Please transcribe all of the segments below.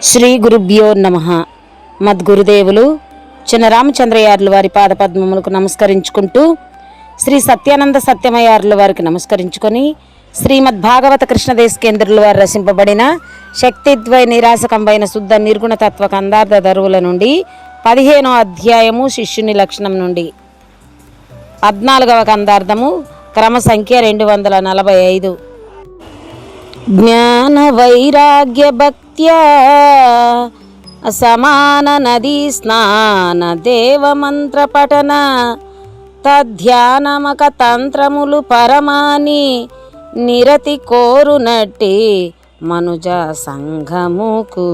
శ్రీ గురుభ్యో నమః. మద్గురుదేవులు చిన్నరామచంద్రయార్ల వారి పాదపద్మములకు నమస్కరించుకుంటూ, శ్రీ సత్యానంద సత్యమయార్ల వారికి నమస్కరించుకొని, శ్రీమద్భాగవత కృష్ణదేశకేంద్రుల వారు రచింపబడిన శక్తిద్వయ నిరాశకంబైన శుద్ధ నిర్గుణతత్వ కందార్థ ధరువుల నుండి 15వ అధ్యాయము శిష్యుని లక్షణం నుండి 14వ కందార్థము క్రమ సంఖ్య 245. జ్ఞాన వైరాగ్య భక్త్యా అసమాన నదీ స్నాన దేవ మంత్ర పఠన తధ్యానమక తంత్రములు పరమాని నిరతి కోరునట్టి మనుజ సంఘముకు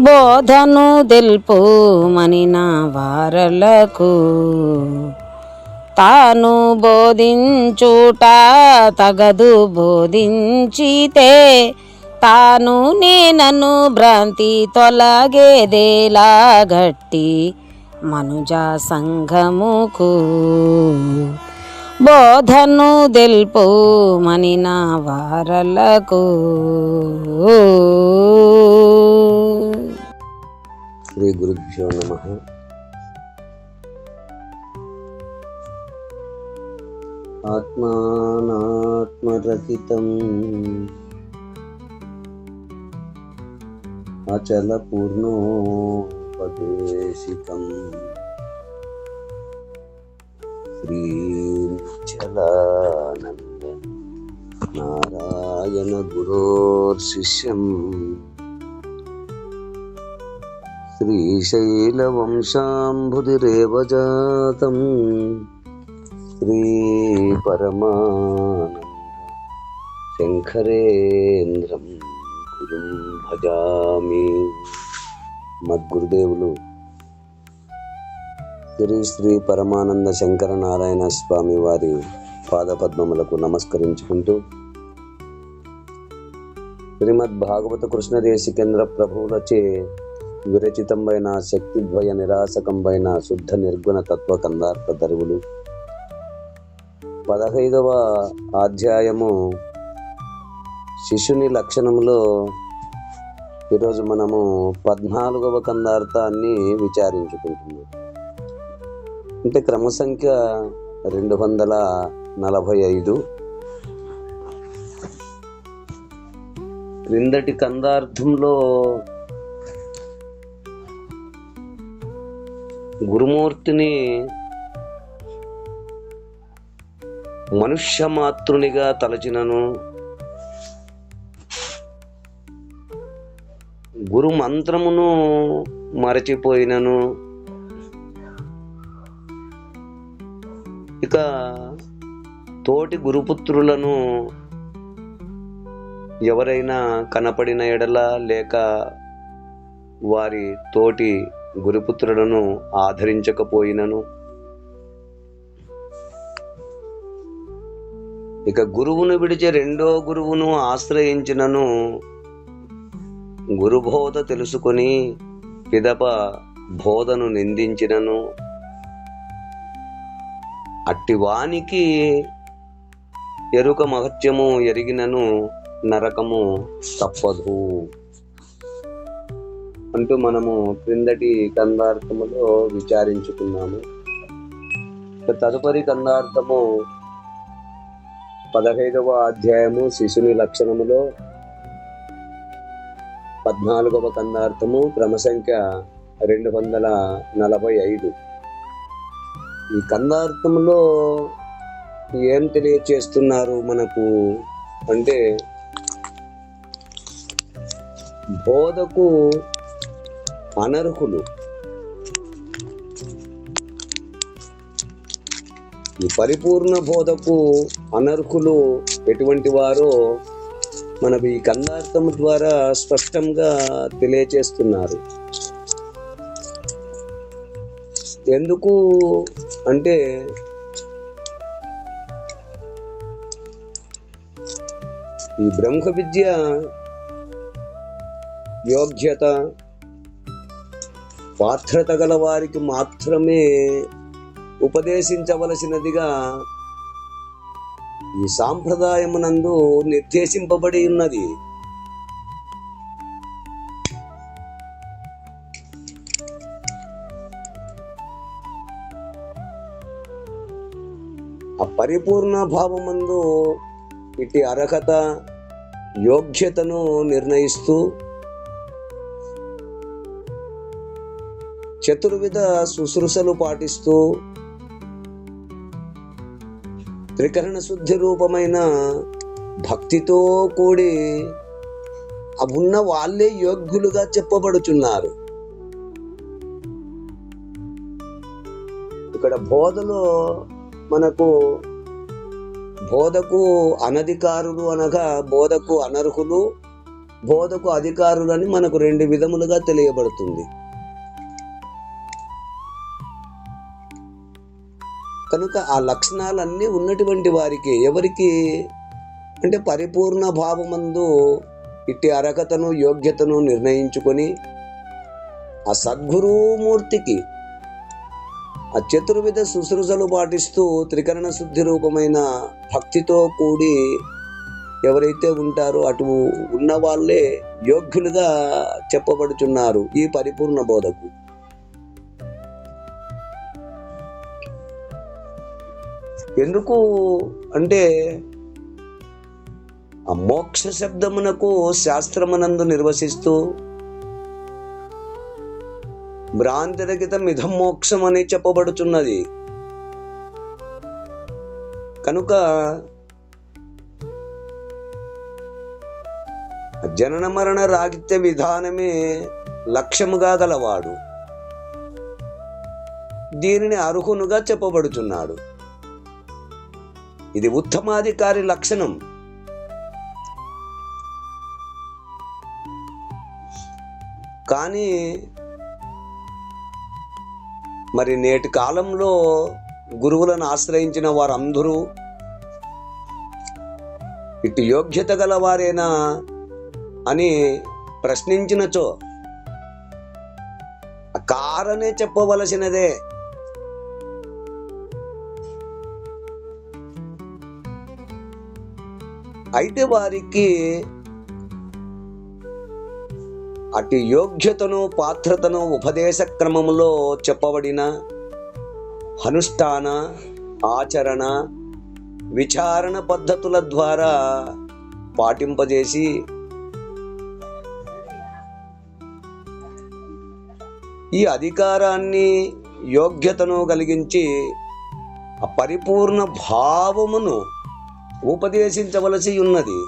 బోధను దెల్పు మనిన వారలకు తాను బోధించుట తగదు బోధించితే తాను నేనను భ్రాంతి తొలగేదేలా గట్టి మనుజ సంఘముకు బోధను దెల్పు మనిన వారలకు. శ్రీ గురుభ్యో నమః. ఆత్మానాత్మరహితం అచల పూర్ణోపదేశికం శ్రీచలానంద నారాయణ గురోర్శిష్యం శ్రీశైలవంశాంబుధిరేవ జాతం శ్రీ పరమానంద శంకరేంద్రం గురుం భజామి. మద్గురుదేవులు శ్రీ శ్రీ పరమానంద శంకర నారాయణ స్వామి వారి పాదపద్మములకు నమస్కరించుకుంటూ, శ్రీమద్ భాగవత కృష్ణదేశికేంద్ర ప్రభువులచే విరచితంబైన శక్తిద్వయ నిరాశకంబైన శుద్ధ నిర్గుణ తత్వ కందార్థ ధరువులు 15వ అధ్యాయము శిష్యుని లక్షణంలో ఈరోజు మనము 14వ కందార్థాన్ని విచారించుకుంటున్నాం. అంటే క్రమ సంఖ్య 245. క్రిందటి కందార్థంలో గురుమూర్తిని మనుష్య మాతృనిగా తలచినను, గురు మంత్రమును మరచిపోయినను, ఇక తోటి గురుపుత్రులను ఎవరైనా కనపడిన ఎడల లేక వారి తోటి గురుపుత్రులను ఆదరించకపోయినను, ఇక గురువును విడిచి రెండో గురువును ఆశ్రయించినను, గురుబోధ తెలుసుకొని పిదప బోధను నిందించినను, అట్టివానికి ఎరుక మహత్యము ఎరిగినను నరకము తప్పదు అంటూ మనము క్రిందటి కందార్థములో విచారించుకున్నాము. తదుపరి కందార్థము 15వ అధ్యాయము శిశుని లక్షణములో 14వ కందార్థము క్రమ సంఖ్య 245. ఈ కందార్థములో ఏం తెలియచేస్తున్నారు మనకు అంటే, బోధకు అనర్హులు, ఈ పరిపూర్ణ బోధకు అనర్హులు ఎటువంటి వారో మనకు ఈ కందార్థం ద్వారా స్పష్టంగా తెలియచేస్తున్నారు. ఎందుకు అంటే, ఈ బ్రహ్మ విద్య యోగ్యత పాత్రత గల వారికి మాత్రమే ఉపదేశించవలసినదిగా ఈ సాంప్రదాయమునందు నిర్దేశింపబడి ఉన్నది. ఆ పరిపూర్ణ భావమందు ఇటు అర్హత యోగ్యతను నిర్ణయిస్తూ చతుర్విధ శుశ్రూషలు పాటిస్తూ త్రికరణ శుద్ధి రూపమైన భక్తితో కూడి ఉన్న వాళ్ళే యోగ్యులుగా చెప్పబడుచున్నారు. ఇక్కడ బోధలో మనకు బోధకు అనధికారులు అనగా బోధకు అనర్హులు, బోధకు అధికారులని మనకు రెండు విధములుగా తెలియబడుతుంది. కనుక ఆ లక్షణాలన్నీ ఉన్నటువంటి వారికి, ఎవరికి అంటే పరిపూర్ణ భావమందు ఇట్టి అర్హతను యోగ్యతను నిర్ణయించుకొని ఆ సద్గురుమూర్తికి ఆ చతుర్విధ శుశ్రూషలు పాటిస్తూ త్రికరణ శుద్ధి రూపమైన భక్తితో కూడి ఎవరైతే ఉంటారో అటు ఉన్న వాళ్ళే యోగ్యులుగా చెప్పబడుచున్నారు ఈ పరిపూర్ణ బోధకు. ఎందుకు అంటే ఆ మోక్ష శబ్దమునకు శాస్త్రమునందు నిర్వసిస్తూ భ్రాంతిరహితం ఇదం మోక్షం అని చెప్పబడుచున్నది. కనుక జనన మరణ రాగిత్య విధానమే లక్ష్యముగా గలవాడు దీనిని అర్హునుగా చెప్పబడుచున్నాడు. ఇది ఉత్తమాధికారి లక్షణం. కానీ మరి నేటి కాలంలో గురువులను ఆశ్రయించిన వారందరూ ఇటు యోగ్యత గలవారేనా అని ప్రశ్నించినచో కారనే చెప్పవలసినదే. అయితే వారికి అటు యోగ్యతను పాత్రతను ఉపదేశ క్రమములో చెప్పబడిన అనుష్ఠాన ఆచరణ విచారణ పద్ధతుల ద్వారా పాటింపజేసి ఈ అధికారాన్ని యోగ్యతను కలిగించి ఆ పరిపూర్ణ భావమును ఉపదేశించవలసి ఉన్నది.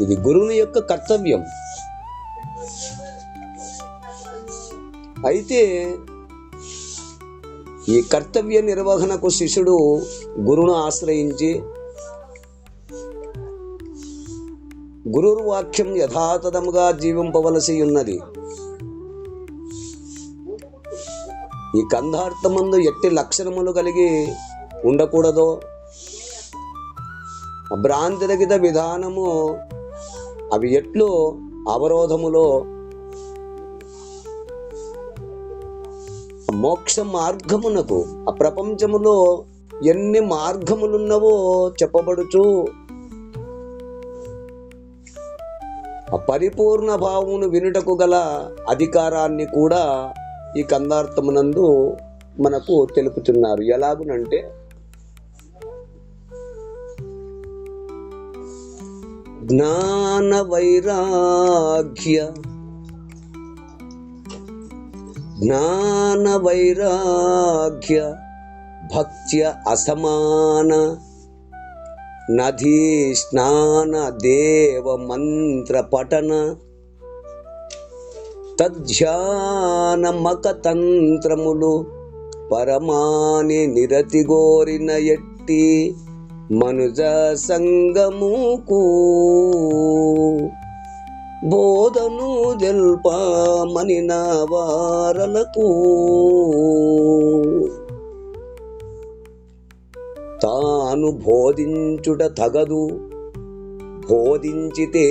ఇది గురువుని యొక్క కర్తవ్యం. అయితే ఈ కర్తవ్య నిర్వహణకు శిష్యుడు గురువును ఆశ్రయించి గురువు వాక్యం యథాతథముగా జీవింపవలసి ఉన్నది. ఈ కందార్థమందు ఎట్టి లక్షణములు కలిగి ఉండకూడదో, భ్రాంతిరహిత విధానము అవి ఎట్లు అవరోధములో మోక్ష మార్గమునకు ఆ ప్రపంచములో ఎన్ని మార్గములున్నవో చెప్పబడుచు ఆ పరిపూర్ణ భావమును వినుటకు గల అధికారాన్ని కూడా ఈ కందార్థమునందు మనకు తెలుపుతున్నారు. ఎలాగునంటే జ్ఞాన వైరాగ్య భక్త్య అసమాన నదీ స్నాన దేవ మంత్ర పఠన తజ్ధ్యాన మకతంత్రములు పరమాని నిరతి గోరిన ఎట్టి మనుజ సంగముకు బోధను జల్పమనిన వారలకు తాను బోధించుట తగదు, బోధించితే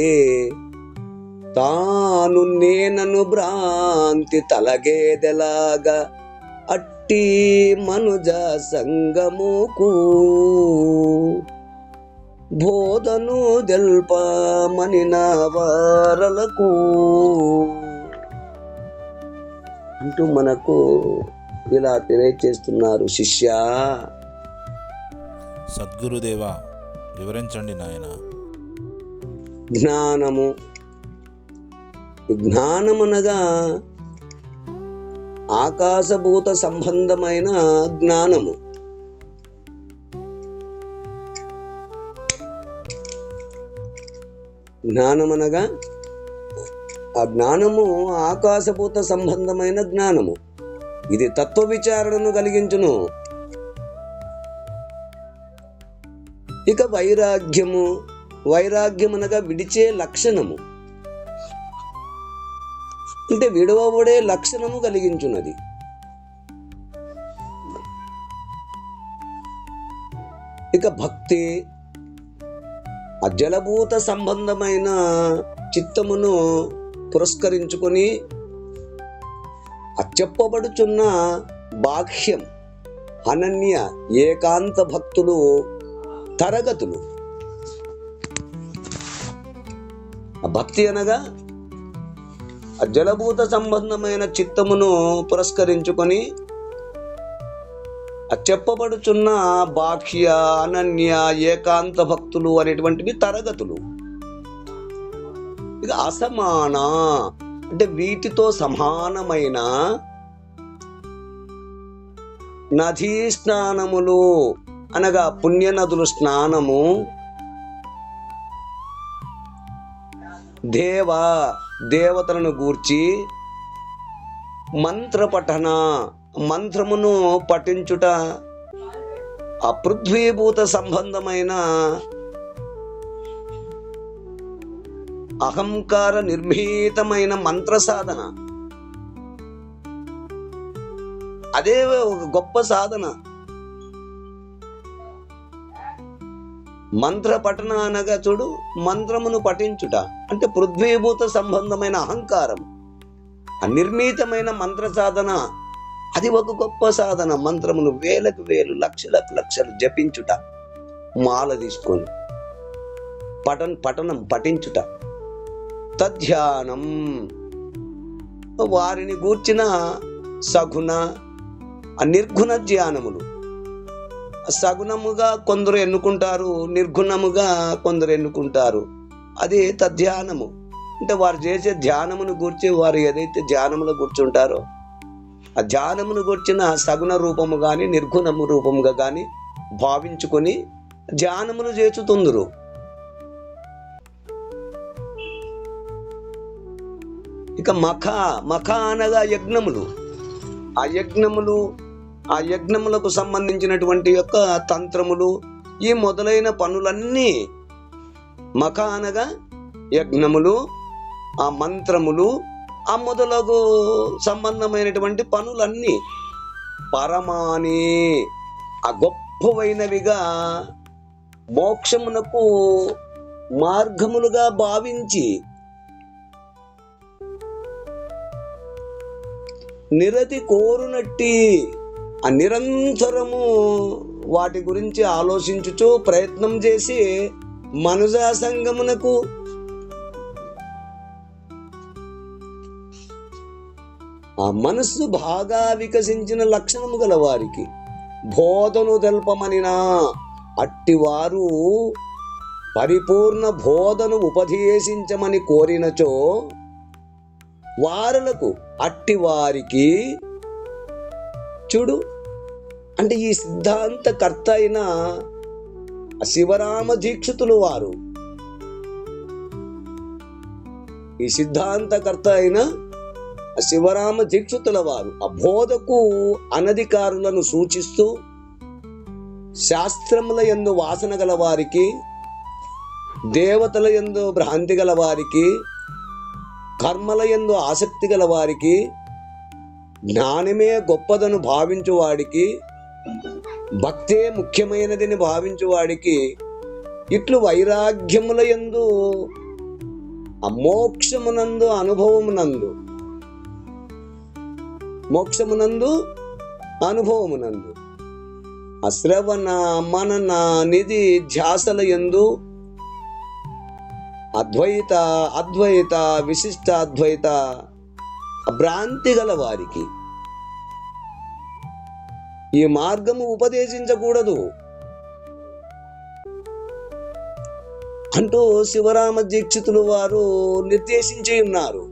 తాను నేనను భ్రాంతి తలగేదెలాగా అట్టి మనుజ సంగముకు బోధను జల్పమనిన వారలకు. అంటూ మనకు ఇలా తెలియచేస్తున్నారు. శిష్య, సద్గురుదేవా, వివరించండి నాయన. జ్ఞానము, జ్ఞానమనగా ఆకాశభూత సంబంధమైన జ్ఞానము. జ్ఞానమనగా ఆ జ్ఞానము ఆకాశభూత సంబంధమైన జ్ఞానము. ఇది తత్వ విచారణను కలిగించును. ఇక వైరాగ్యము, వైరాగ్యమనగా విడిచే లక్షణము, అంటే విడవబడే లక్షణము కలిగించున్నది. ఇక భక్తి, అజలభూత సంబంధమైన చిత్తమును పురస్కరించుకొని చెప్పబడుచున్న బాహ్యం, అనన్య ఏకాంత భక్తులు తరగతులు. భక్తి అనగా జలభూత సంబంధమైన చిత్తమును పురస్కరించుకొని చెప్పబడుచున్న బాహ్య, అనన్య, ఏకాంత భక్తులు అనేటువంటివి తరగతులు. ఇక అసమాన అంటే వీటితో సమానమైన నదీ స్నానములు అనగా పుణ్యనదులు స్నానము, దేవతలను గూర్చి మంత్రపఠన, మంత్రమును పఠించుట, అపృథ్వీభూత సంబంధమైన అహంకార నిర్భీతమైన మంత్ర సాధన, అదే ఒక గొప్ప సాధన. మంత్ర పఠన అనగా చూడు, మంత్రమును పఠించుట అంటే పృథ్వీభూత సంబంధమైన అహంకారం, నిర్మితమైన మంత్ర సాధన, అది ఒక గొప్ప సాధన. మంత్రమును వేలకు వేలు, లక్షలకు లక్షలు జపించుట, మాల తీసుకొని పఠనం పఠించుట. తధ్యానం, వారిని గూర్చిన సగుణ నిర్గుణ ధ్యానములు. సగుణముగా కొందరు ఎన్నుకుంటారు, నిర్గుణముగా కొందరు ఎన్నుకుంటారు. అది తధ్యానము. అంటే వారు చేసే ధ్యానమును గూర్చి, వారు ఏదైతే ధ్యానములో కూర్చుంటారో ఆ ధ్యానమును గూర్చిన సగుణ రూపము కానీ నిర్గుణము రూపముగా కానీ భావించుకొని ధ్యానమును చేచుతుందురు. ఇక మఖ అనగా యజ్ఞములు. ఆ యజ్ఞములకు సంబంధించినటువంటి యొక్క తంత్రములు, ఈ మొదలైన పనులన్నీ మఖ అనగా యజ్ఞములు, ఆ మంత్రములు, ఆ మొదలగు సంబంధమైనటువంటి పనులన్నీ పరమాని, ఆ గొప్పవైనవిగా మోక్షమునకు మార్గములుగా భావించి నిరతి కోరునట్టి ఆ నిరంతరము వాటి గురించి ఆలోచించుచు ప్రయత్నం చేసి మనుజా సంగమునకు ఆ మనస్సు బాగా వికసించిన లక్షణము గల వారికి బోధను తెల్పమనినా అట్టివారు పరిపూర్ణ బోధను ఉపదేశించమని కోరినచో వారులకు అట్టివారికి చూడు, అంటే ఈ సిద్ధాంతకర్త అయిన శివరామ దీక్షితులు వారు, ఈ సిద్ధాంతకర్త అయిన శివరామ దీక్షితుల వారు ఆ బోధకు అనధికారులను సూచిస్తూ శాస్త్రముల యందు వాసన గల వారికి, దేవతల యందు భ్రాంతి గల వారికి, కర్మల యందు ఆసక్తి గల వారికి, జ్ఞానమే గొప్పదను భావించువాడికి, భక్తే ముఖ్యమైనదని భావించువాడికి ఇట్లు వైరాగ్యముల యందు మోక్షమునందు అనుభవమునందు అశ్రవణ మనన నిధి ధ్యాసల యందు అద్వైత విశిష్ట అద్వైత భ్రాంతి గల వారికి ఈ మార్గము ఉపదేశించకూడదు అంటూ శివరామ దీక్షితులు వారు నిర్దేశించి ఉన్నారు.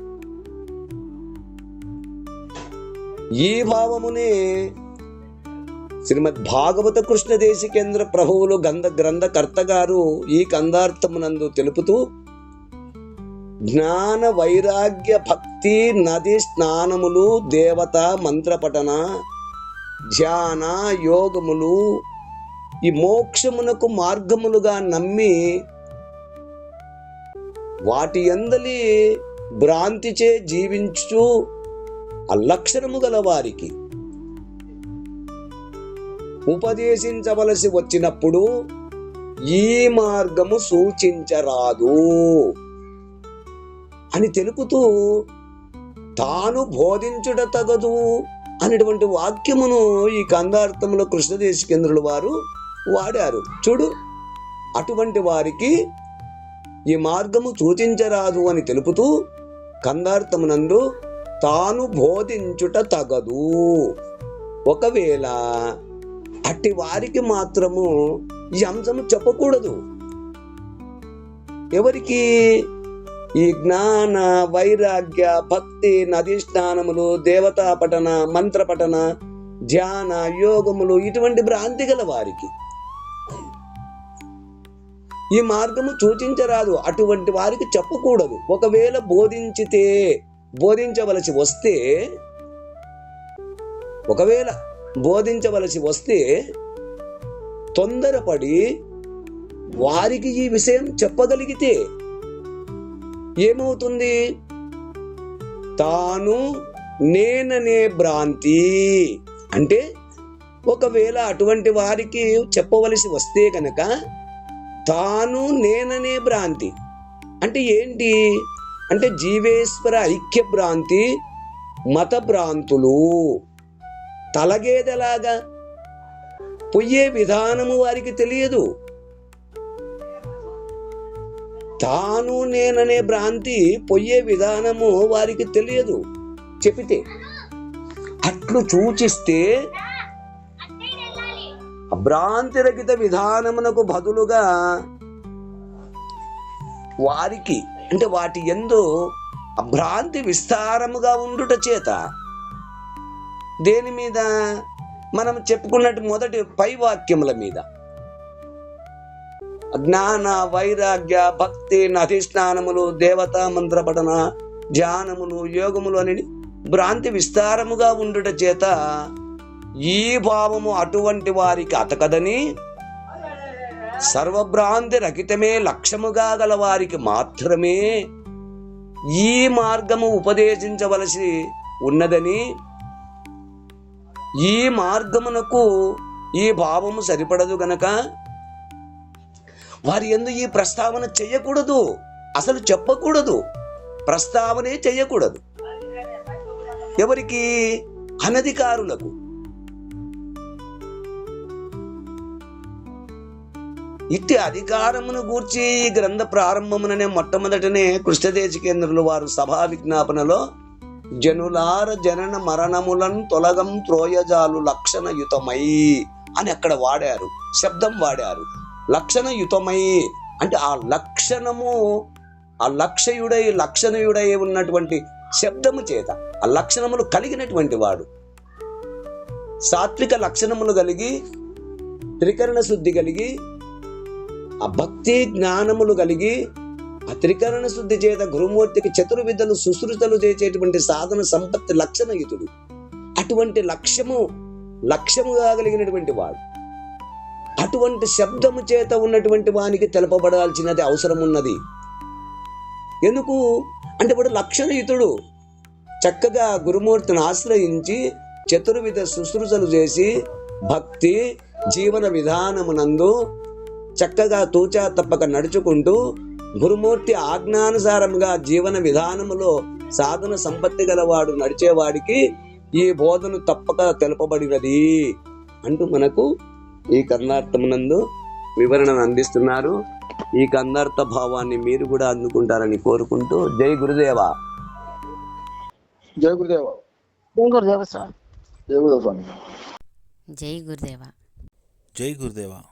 ఈ భావమునే శ్రీమద్ భాగవత కృష్ణ దేశికేంద్ర ప్రభువులు గ్రంథకర్త గారు ఈ కందార్థమునందు తెలుపుతూ, జ్ఞాన వైరాగ్య భక్తి నది స్నానములు దేవత మంత్రపఠన ధ్యాన యోగములు ఈ మోక్షమునకు మార్గములుగా నమ్మి వాటి యందలి భ్రాంతిచే జీవించు అలక్షణము గల వారికి ఉపదేశించవలసి వచ్చినప్పుడు ఈ మార్గము సూచించరాదు అని తెలుపుతూ, తాను బోధించుట తగదు అనేటువంటి వాక్యమును ఈ కందార్థంలో కృష్ణదేశికేంద్రుల వారు వాడారు. చూడు, అటువంటి వారికి ఈ మార్గము సూచించరాదు అని తెలుపుతూ కందార్థమునందు తాను బోధించుట తగదు, ఒకవేళ అట్టి వారికి మాత్రము ఈ అంశము చెప్పకూడదు. ఎవరికి? ఈ జ్ఞాన వైరాగ్య భక్తి నది స్నానములు దేవతా పఠన మంత్ర పఠన ధ్యాన యోగములు ఇటువంటి భ్రాంతి గల వారికి ఈ మార్గము సూచించరాదు, అటువంటి వారికి చెప్పకూడదు. ఒకవేళ బోధించవలసి వస్తే తొందరపడి వారికి ఈ విషయం చెప్పగలిగితే ఏమవుతుంది? తాను నేననే భ్రాంతి అంటే, ఒకవేళ అటువంటి వారికి చెప్పవలసి వస్తే కనుక తాను నేననే భ్రాంతి అంటే ఏంటి అంటే, జీవేశ్వర ఐక్య భ్రాంతి, మత భ్రాంతులు, తలగేదలాగా పొయ్యే విధానము వారికి తెలియదు. తాను నేననే భ్రాంతి పొయ్యే విధానము వారికి తెలియదు. చెప్పితే అట్లు సూచిస్తే అభ్రాంతిరహిత విధానమునకు బదులుగా వారికి అంటే వాటి యందు అభ్రాంతి విస్తారముగా ఉండుట చేత, దేని మీద? మనం చెప్పుకున్నట్టు మొదటి పై వాక్యముల మీద, జ్ఞాన వైరాగ్య భక్తి నధిష్ఠానములు దేవతా మంత్ర పఠన ధ్యానములు యోగములు అని భ్రాంతి విస్తారముగా ఉండుట చేత ఈ భావము అటువంటి వారికి అతకదని, సర్వభ్రాంతి రహితమే లక్ష్యముగా గల వారికి మాత్రమే ఈ మార్గము ఉపదేశించవలసి ఉన్నదని, ఈ మార్గమునకు ఈ భావము సరిపడదు గనక వారి యందు ఈ ప్రస్తావన చెయ్యకూడదు, అసలు చెప్పకూడదు, ప్రస్తావనే చెయ్యకూడదు. ఎవరికి? అనధికారులకు. ఇట్టి అధికారమును గూర్చి ఈ గ్రంథ ప్రారంభముననే మొట్టమొదటనే కృష్ణదేశికేంద్రులు వారు సభా విజ్ఞాపనలో జనులార జనన మరణములను తొలగం త్రోయజాలు లక్షణయుతమై అని అక్కడ వాడారు, శబ్దం వాడారు. లక్షణయుతమై అంటే ఆ లక్షణము, ఆ లక్షణయుడై ఉన్నటువంటి శబ్దము చేత ఆ లక్షణములు కలిగినటువంటి వాడు, సాత్విక లక్షణములు కలిగి త్రికరణ శుద్ధి కలిగి ఆ భక్తి జ్ఞానములు కలిగి ఆ త్రికరణ శుద్ధి చేత గురుమూర్తికి చతుర్విధులు సుశ్రుతలు చేసేటువంటి సాధన సంపత్తి లక్షణయుతుడు. అటువంటి లక్ష్యముగా కలిగినటువంటి వాడు. అటువంటి శబ్దము చేత ఉన్నటువంటి వానికి తెలపబడాల్సినది అవసరం ఉన్నది. ఎందుకు అంటే వాడు లక్షణయుతుడు. చక్కగా గురుమూర్తిని ఆశ్రయించి చతుర్విధ శుశ్రూషలు చేసి భక్తి జీవన విధానమునందు చక్కగా తూచా తప్పక నడుచుకుంటూ గురుమూర్తి ఆజ్ఞానుసారంగా జీవన విధానములో సాధన సంపత్తి గలవాడు నడిచేవాడికి ఈ బోధను తప్పక తెలుపబడినది అంటూ మనకు ఈ కందార్థమునందు వివరణను అందిస్తున్నారు. ఈ కందార్థ భావాన్ని మీరు కూడా అందుకుంటారని కోరుకుంటూ జై గురుదేవ. జై గురుదేవ. జై గురుదేవ స్వామి. జై గురుదేవ స్వామి. జై గురుదేవ. జై గురుదేవా.